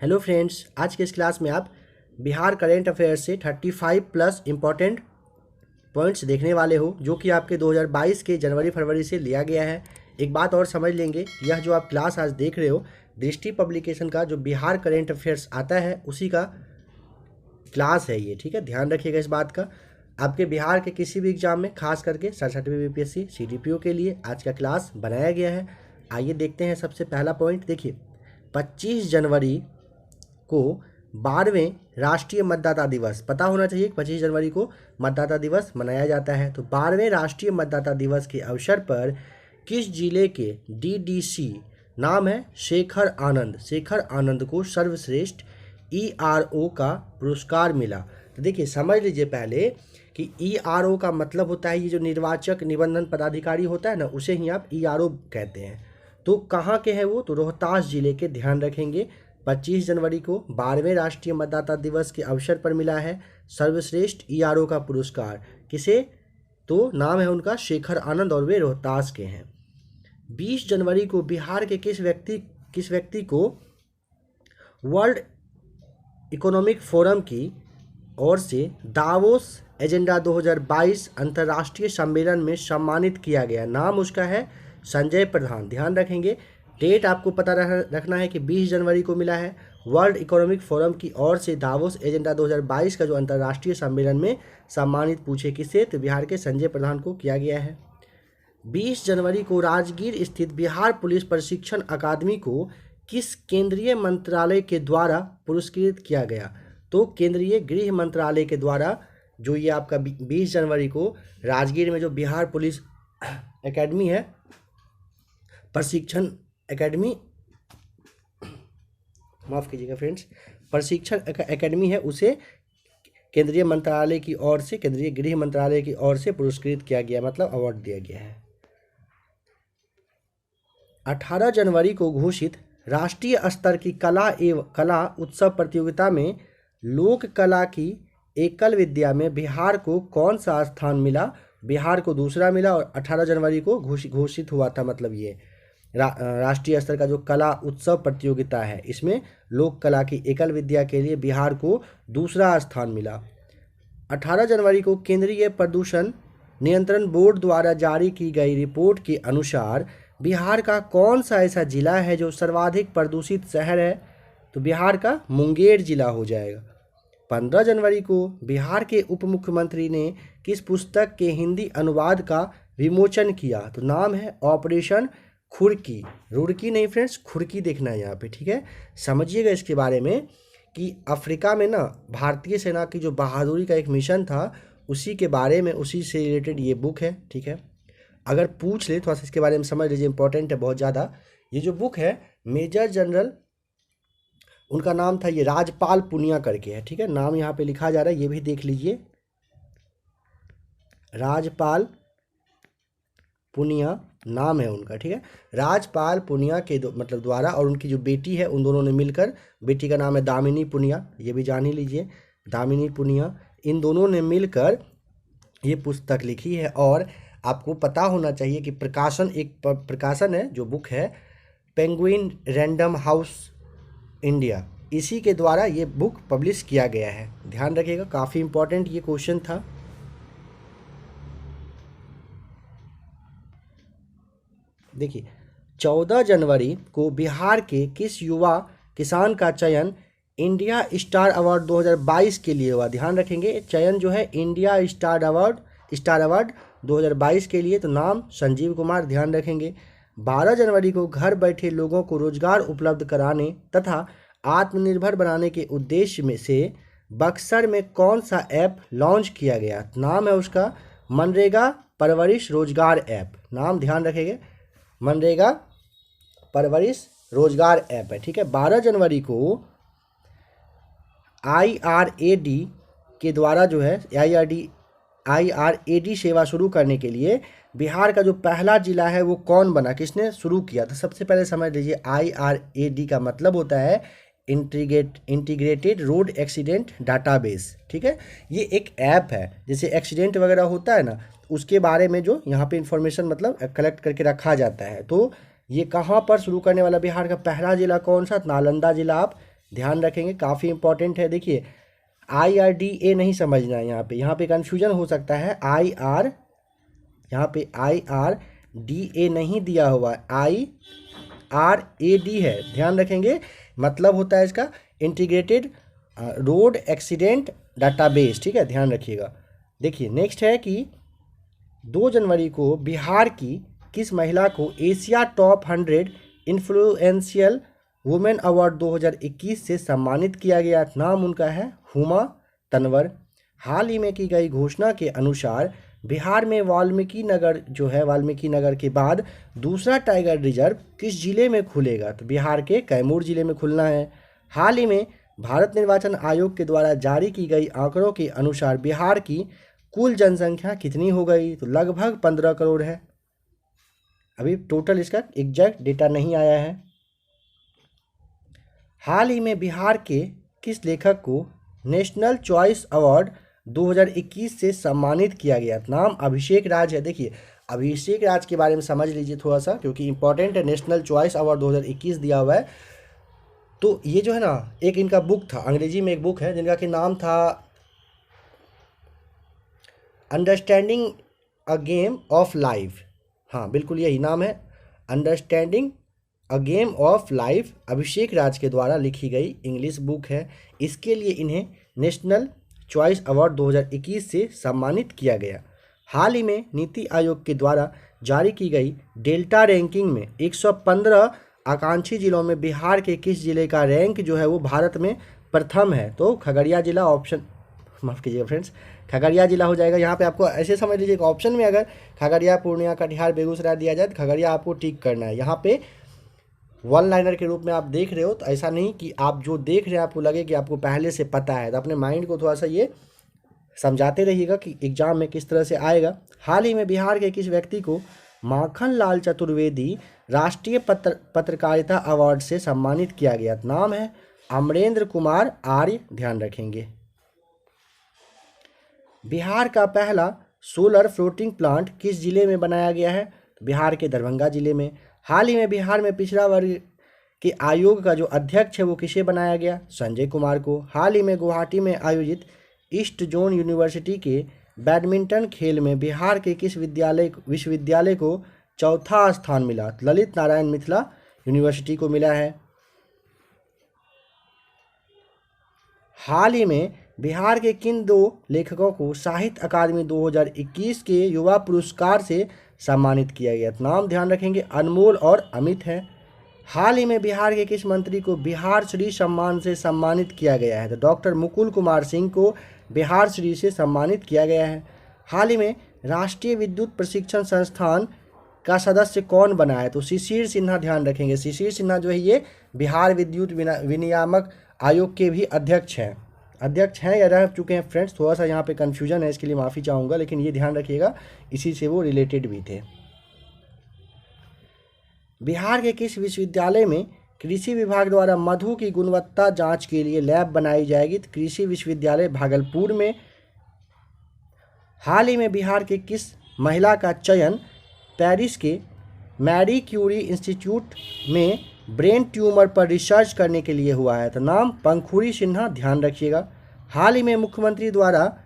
Hello friends, आज के इस क्लास में आप बिहार करेंट अफेयर्स से 35 प्लस इम्पॉर्टेंट पॉइंट्स देखने वाले हो, जो कि आपके 2022 के जनवरी फरवरी से लिया गया है। एक बात और समझ लेंगे, यह जो आप क्लास आज देख रहे हो दृष्टि पब्लिकेशन का जो बिहार करेंट अफेयर्स आता है उसी का क्लास है ये। ठीक है, ध्यान रखिएगा इस बात का। आपके बिहार के किसी भी एग्जाम में, खास करके 67वीं बीपीएससी सीडीपीओ के लिए आज का क्लास बनाया गया है। आइए देखते हैं। सबसे पहला पॉइंट देखिए, 25 जनवरी को 12वें राष्ट्रीय मतदाता दिवस, पता होना चाहिए 25 जनवरी को मतदाता दिवस मनाया जाता है। तो 12वें राष्ट्रीय मतदाता दिवस के अवसर पर किस जिले के डीडीसी, नाम है शेखर आनंद को सर्वश्रेष्ठ ईआरओ का पुरस्कार मिला। तो देखिए, समझ लीजिए पहले कि ईआरओ का मतलब होता है ये जो निर्वाचक निबंधन पदाधिकारी होता है ना, उसे ही आप ईआरओ कहते हैं। तो कहाँ के हैं वो? तो रोहतास जिले के। ध्यान रखेंगे, 25 जनवरी को 12वें राष्ट्रीय मतदाता दिवस के अवसर पर मिला है सर्वश्रेष्ठ ईआरओ का पुरस्कार। किसे? तो नाम है उनका शेखर आनंद और वे रोहतास के हैं। 20 जनवरी को बिहार के किस व्यक्ति को वर्ल्ड इकोनॉमिक फोरम की ओर से दावोस एजेंडा 2022 अंतर्राष्ट्रीय सम्मेलन में सम्मानित किया गया? नाम उसका है संजय प्रधान। ध्यान रखेंगे, डेट आपको पता रखना है कि 20 जनवरी को मिला है। वर्ल्ड इकोनॉमिक फोरम की ओर से दावोस एजेंडा 2022 का जो अंतर्राष्ट्रीय सम्मेलन में सम्मानित पूछे किसे? तो बिहार के संजय प्रधान को किया गया है। 20 जनवरी को राजगीर स्थित बिहार पुलिस प्रशिक्षण अकादमी को किस केंद्रीय मंत्रालय के द्वारा पुरस्कृत किया गया? तो केंद्रीय गृह मंत्रालय के द्वारा जो ये आपका 20 जनवरी को राजगीर में जो बिहार पुलिस एकेडमी है, प्रशिक्षण एकेडमी, माफ़ कीजिएगा फ्रेंड्स, प्रशिक्षण एकेडमी है, उसे केंद्रीय मंत्रालय की ओर से, केंद्रीय गृह मंत्रालय की ओर से पुरस्कृत किया गया, मतलब अवार्ड दिया गया है। 18 जनवरी को घोषित राष्ट्रीय स्तर की कला उत्सव प्रतियोगिता में लोक कला की एकल विद्या में बिहार को कौन सा स्थान मिला? बिहार को दूसरा मिला और 18 जनवरी को घोषित हुआ था। मतलब ये राष्ट्रीय स्तर का जो कला उत्सव प्रतियोगिता है, इसमें लोक कला की एकल विद्या के लिए बिहार को दूसरा स्थान मिला। 18 जनवरी को केंद्रीय प्रदूषण नियंत्रण बोर्ड द्वारा जारी की गई रिपोर्ट के अनुसार बिहार का कौन सा ऐसा जिला है जो सर्वाधिक प्रदूषित शहर है? तो बिहार का मुंगेर जिला हो जाएगा। 15 जनवरी को बिहार के उप मुख्यमंत्री ने किस पुस्तक के हिंदी अनुवाद का विमोचन किया? तो नाम है ऑपरेशन खुरकी। रुड़की नहीं फ्रेंड्स, खुरकी देखना है यहाँ पे। ठीक है, समझिएगा इसके बारे में कि अफ्रीका में ना भारतीय सेना की जो बहादुरी का एक मिशन था, उसी के बारे में, उसी से रिलेटेड ये बुक है। ठीक है, अगर पूछ ले थोड़ा सा इसके बारे में समझ लीजिए, इंपॉर्टेंट है बहुत ज़्यादा। ये जो बुक है मेजर जनरल, उनका नाम था ये राजपाल पुनिया करके है। ठीक है, नाम यहाँ पे लिखा जा रहा है, ये भी देख लीजिए, राजपाल पुनिया नाम है उनका। ठीक है, राजपाल पुनिया के मतलब द्वारा, और उनकी जो बेटी है उन दोनों ने मिलकर, बेटी का नाम है दामिनी पुनिया, ये भी जान ही लीजिए, दामिनी पुनिया, इन दोनों ने मिलकर ये पुस्तक लिखी है। और आपको पता होना चाहिए कि प्रकाशन, एक प्रकाशन है जो बुक है पेंगुइन रैंडम हाउस इंडिया, इसी के द्वारा ये बुक पब्लिश किया गया है। ध्यान रखिएगा, काफ़ी इंपॉर्टेंट ये क्वेश्चन था। देखिए, 14 जनवरी को बिहार के किस युवा किसान का चयन इंडिया स्टार अवार्ड 2022 के लिए हुआ? ध्यान रखेंगे, चयन जो है इंडिया स्टार अवार्ड 2022 के लिए, तो नाम संजीव कुमार। ध्यान रखेंगे। 12 जनवरी को घर बैठे लोगों को रोजगार उपलब्ध कराने तथा आत्मनिर्भर बनाने के उद्देश्य में से बक्सर में कौन सा ऐप लॉन्च किया गया? नाम है उसका मनरेगा परवरिश रोजगार ऐप। नाम ध्यान रखेंगे, मनरेगा परवरिश रोजगार ऐप है। ठीक है, 12 जनवरी को IRAD के द्वारा जो है IRAD सेवा शुरू करने के लिए बिहार का जो पहला जिला है वो कौन बना, किसने शुरू किया? तो सबसे पहले समझ लीजिए, IRAD का मतलब होता है इंटीग्रेटेड रोड एक्सीडेंट डाटाबेस। ठीक है, ये एक ऐप है, जैसे एक्सीडेंट वगैरह होता है ना, उसके बारे में जो यहाँ पे इंफॉर्मेशन मतलब कलेक्ट करके रखा जाता है। तो ये कहाँ पर शुरू करने वाला बिहार का पहला जिला कौन सा? नालंदा जिला आप ध्यान रखेंगे, काफ़ी इंपॉर्टेंट है। देखिए IRDA नहीं समझना है, यहाँ पे कन्फ्यूजन हो सकता है। यहाँ पे IRDA नहीं दिया हुआ है, IRAD है, ध्यान रखेंगे। मतलब होता है इसका इंटीग्रेटेड रोड एक्सीडेंट डाटाबेस, ठीक है, ध्यान रखिएगा। देखिए नेक्स्ट है कि 2 जनवरी को बिहार की किस महिला को Asia top 100 influential women award 2021 से सम्मानित किया गया। नाम उनका है हुमा तनवर। हाल ही में की गई घोषणा के अनुसार बिहार में वाल्मीकि नगर के बाद दूसरा टाइगर रिजर्व किस जिले में खुलेगा? तो बिहार के कैमूर जिले में खुलना है। हाल ही में भारत निर्वाचन आयोग के द्वारा जारी की गई आंकड़ों के अनुसार बिहार की कुल जनसंख्या कितनी हो गई? तो लगभग 15 करोड़ है। अभी टोटल इसका एग्जैक्ट डेटा नहीं आया है। हाल ही में बिहार के किस लेखक को नेशनल चॉइस अवार्ड 2021 से सम्मानित किया गया? नाम अभिषेक राज है। देखिए अभिषेक राज के बारे में समझ लीजिए थोड़ा सा, क्योंकि इंपॉर्टेंट है। नेशनल चॉइस अवार्ड 2021 दिया हुआ है। तो ये जो है ना, एक इनका बुक था, अंग्रेजी में एक बुक है जिनका कि नाम था understanding a game of life. हाँ बिल्कुल यही नाम है, understanding a game of life. Abhishek Raj के द्वारा लिखी गई इंग्लिश बुक है। इसके लिए इन्हें नेशनल चॉइस अवार्ड 2021 से सम्मानित किया गया। हाल ही में नीति आयोग के द्वारा जारी की गई डेल्टा रैंकिंग में 115 आकांक्षी जिलों में बिहार के किस जिले का रैंक जो है वो भारत में प्रथम है? तो खगड़िया जिला, ऑप्शन माफ़ कीजिएगा फ्रेंड्स, खगड़िया जिला हो जाएगा। यहाँ पे आपको ऐसे समझ लीजिए, ऑप्शन में अगर खगड़िया, पूर्णिया, कटिहार, बेगूसराय दिया जाए तो खगड़िया आपको टिक करना है। यहाँ पे वन लाइनर के रूप में आप देख रहे हो, तो ऐसा नहीं कि आप जो देख रहे हैं आपको लगे कि आपको पहले से पता है। तो अपने माइंड को थोड़ा सा ये समझाते रहिएगा कि एग्जाम में किस तरह से आएगा। हाल ही में बिहार के किस व्यक्ति को माखन लाल चतुर्वेदी राष्ट्रीय पत्रकारिता अवार्ड से सम्मानित किया गया? नाम है अमरेंद्र कुमार आर्य, ध्यान रखेंगे। बिहार का पहला सोलर फ्लोटिंग प्लांट किस जिले में बनाया गया है? बिहार के दरभंगा जिले में। हाल ही में बिहार में पिछड़ा वर्ग के आयोग का जो अध्यक्ष है वो किसे बनाया गया? संजय कुमार को। हाल ही में गुवाहाटी में आयोजित ईस्ट जोन यूनिवर्सिटी के बैडमिंटन खेल में बिहार के किस विश्वविद्यालय को चौथा स्थान मिला? ललित नारायण मिथिला यूनिवर्सिटी को मिला है। हाल ही में बिहार के किन 2 लेखकों को साहित्य अकादमी 2021 के युवा पुरस्कार से सम्मानित किया गया? नाम ध्यान रखेंगे, अनमोल और अमित है। हाल ही में बिहार के किस मंत्री को बिहार श्री सम्मान से सम्मानित किया गया है? तो डॉक्टर मुकुल कुमार सिंह को बिहार श्री से सम्मानित किया गया है। हाल ही में राष्ट्रीय विद्युत प्रशिक्षण संस्थान का सदस्य कौन बना है? तो शिशिर सिन्हा, ध्यान रखेंगे। शिशिर सिन्हा जो है ये बिहार विद्युत विनियामक आयोग के भी अध्यक्ष हैं या रह चुके हैं फ्रेंड्स। थोड़ा सा यहाँ पे कन्फ्यूजन है, इसके लिए माफ़ी चाहूँगा, लेकिन ये ध्यान रखिएगा इसी से वो रिलेटेड भी थे। बिहार के किस विश्वविद्यालय में कृषि विभाग द्वारा मधु की गुणवत्ता जांच के लिए लैब बनाई जाएगी? तो कृषि विश्वविद्यालय भागलपुर में। हाल ही में बिहार के किस महिला का चयन पेरिस के मैरी क्यूरी इंस्टीट्यूट में ब्रेन ट्यूमर पर रिसर्च करने के लिए हुआ है? तो नाम पंखुड़ी सिन्हा, ध्यान रखिएगा। हाल ही में मुख्यमंत्री द्वारा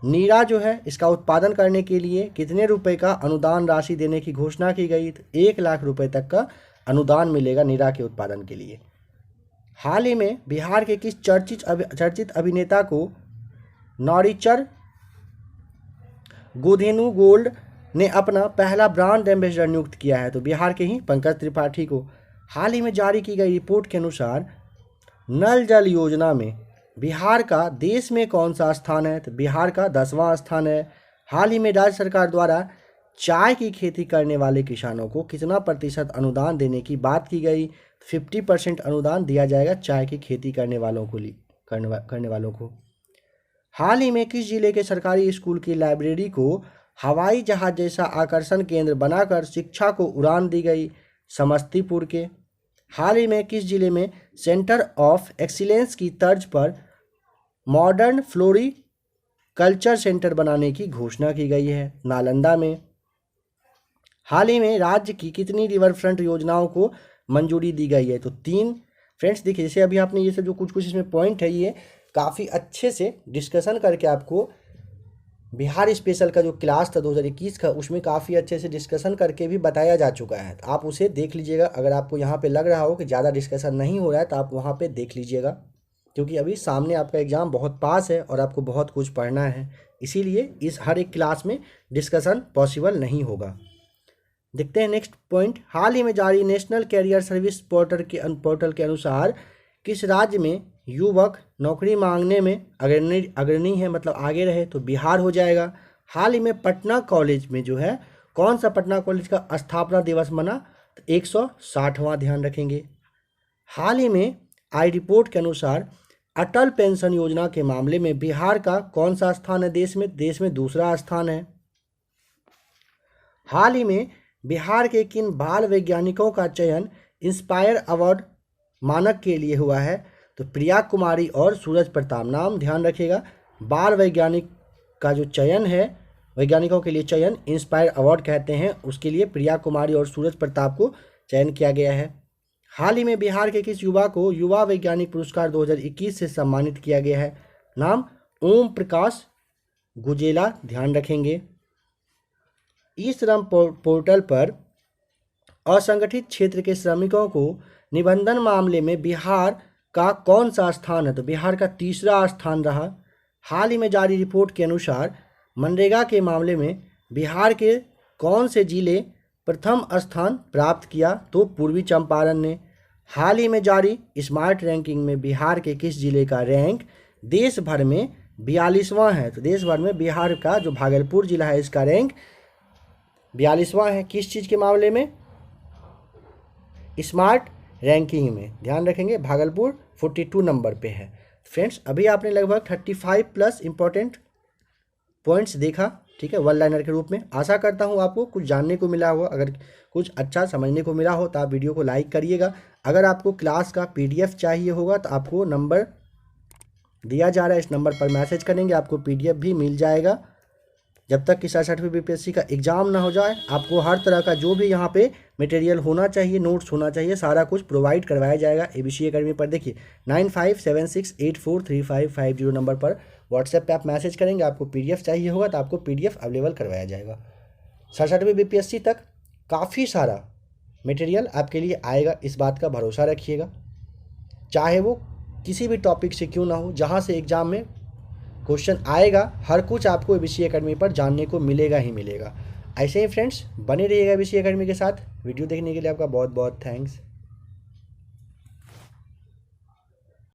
नीरा जो है इसका उत्पादन करने के लिए कितने रुपए का अनुदान राशि देने की घोषणा की गई? तो 1 लाख रुपए तक का अनुदान मिलेगा नीरा के उत्पादन के लिए। हाल ही में बिहार के किस चर्चित अभिनेता को नौरिचर गोधेनु गोल्ड ने अपना पहला ब्रांड एम्बेसडर नियुक्त किया है? तो बिहार के ही पंकज त्रिपाठी को। हाल ही में जारी की गई रिपोर्ट के अनुसार नल जल योजना में बिहार का देश में कौन सा स्थान है? तो बिहार का 10वां स्थान है। हाल ही में राज्य सरकार द्वारा चाय की खेती करने वाले किसानों को कितना प्रतिशत अनुदान देने की बात की गई? 50% अनुदान दिया जाएगा चाय की खेती करने वालों को। हाल ही में किस जिले के सरकारी स्कूल की लाइब्रेरी को हवाई जहाज जैसा आकर्षण केंद्र बनाकर शिक्षा को उड़ान दी गई? समस्तीपुर के। हाल ही में किस जिले में सेंटर ऑफ एक्सीलेंस की तर्ज पर मॉडर्न फ्लोरी कल्चर सेंटर बनाने की घोषणा की गई है? नालंदा में। हाल ही में राज्य की कितनी रिवर फ्रंट योजनाओं को मंजूरी दी गई है? तो 3 फ्रेंड्स देखिए, जैसे अभी आपने ये सब जो कुछ इसमें पॉइंट है, ये काफ़ी अच्छे से डिस्कशन करके आपको बिहार स्पेशल का जो क्लास था 2021 का, उसमें काफ़ी अच्छे से डिस्कशन करके भी बताया जा चुका है। तो आप उसे देख लीजिएगा। अगर आपको यहाँ पे लग रहा हो कि ज़्यादा डिस्कशन नहीं हो रहा है तो आप वहाँ पे देख लीजिएगा, क्योंकि अभी सामने आपका एग्ज़ाम बहुत पास है और आपको बहुत कुछ पढ़ना है, इसीलिए इस हर एक क्लास में डिस्कशन पॉसिबल नहीं होगा। देखते हैं नेक्स्ट पॉइंट। हाल ही में जारी नेशनल कैरियर सर्विस पोर्टल के अनुसार किस राज्य में युवक नौकरी मांगने में अग्रणी है, मतलब आगे रहे, तो बिहार हो जाएगा। हाल ही में पटना कॉलेज में जो है, कौन सा पटना कॉलेज का स्थापना दिवस मना, तो 160वां, ध्यान रखेंगे। हाल ही में आई रिपोर्ट के अनुसार अटल पेंशन योजना के मामले में बिहार का कौन सा स्थान है देश में दूसरा स्थान है। हाल ही में बिहार के किन बाल वैज्ञानिकों का चयन इंस्पायर अवार्ड मानक के लिए हुआ है, तो प्रिया कुमारी और सूरज प्रताप। नाम ध्यान रखिएगा, बाल वैज्ञानिक का जो चयन है, वैज्ञानिकों के लिए चयन इंस्पायर अवार्ड कहते हैं, उसके लिए प्रिया कुमारी और सूरज प्रताप को चयन किया गया है। हाल ही में बिहार के किस युवा को युवा वैज्ञानिक पुरस्कार 2021 से सम्मानित किया गया है, नाम ओम प्रकाश गुजेला, ध्यान रखेंगे। ई श्रम पोर्टल पर असंगठित क्षेत्र के श्रमिकों को निबंधन मामले में बिहार का कौन सा स्थान है, तो बिहार का तीसरा स्थान रहा। हाल ही में जारी रिपोर्ट के अनुसार मनरेगा के मामले में बिहार के कौन से जिले प्रथम स्थान प्राप्त किया, तो पूर्वी चंपारण ने। हाल ही में जारी स्मार्ट रैंकिंग में बिहार के किस जिले का रैंक देश भर में 42वां है, तो देश भर में बिहार का जो भागलपुर जिला है, इसका रैंक 42वां है। किस चीज़ के मामले में, स्मार्ट रैंकिंग में, ध्यान रखेंगे। भागलपुर 42 नंबर पे है। फ्रेंड्स अभी आपने लगभग 35 प्लस इंपॉर्टेंट पॉइंट्स देखा, ठीक है, वन लाइनर के रूप में। आशा करता हूँ आपको कुछ जानने को मिला होगा। अगर कुछ अच्छा समझने को मिला हो तो आप वीडियो को लाइक करिएगा। अगर आपको क्लास का PDF चाहिए होगा तो आपको नंबर दिया जा रहा है, इस नंबर पर मैसेज करेंगे, आपको PDF भी मिल जाएगा। जब तक कि 67वीं BPSC का एग्ज़ाम ना हो जाए, आपको हर तरह का जो भी यहाँ पे मटेरियल होना चाहिए, नोट्स होना चाहिए, सारा कुछ प्रोवाइड करवाया जाएगा ABC अकेडमी पर। देखिए 9576843550 नंबर पर व्हाट्सएप पे आप मैसेज करेंगे, आपको PDF चाहिए होगा तो आपको PDF अवेलेबल करवाया जाएगा। 67वीं BPSC तक काफ़ी सारा मटेरियल आपके लिए आएगा, इस बात का भरोसा रखिएगा। चाहे वो किसी भी टॉपिक से क्यों ना हो, जहाँ से एग्ज़ाम में क्वेश्चन आएगा, हर कुछ आपको ABC अकेडमी पर जानने को मिलेगा ही मिलेगा। ऐसे ही फ्रेंड्स बने रहिएगा ABC अकेडमी के साथ। वीडियो देखने के लिए आपका बहुत बहुत थैंक्स।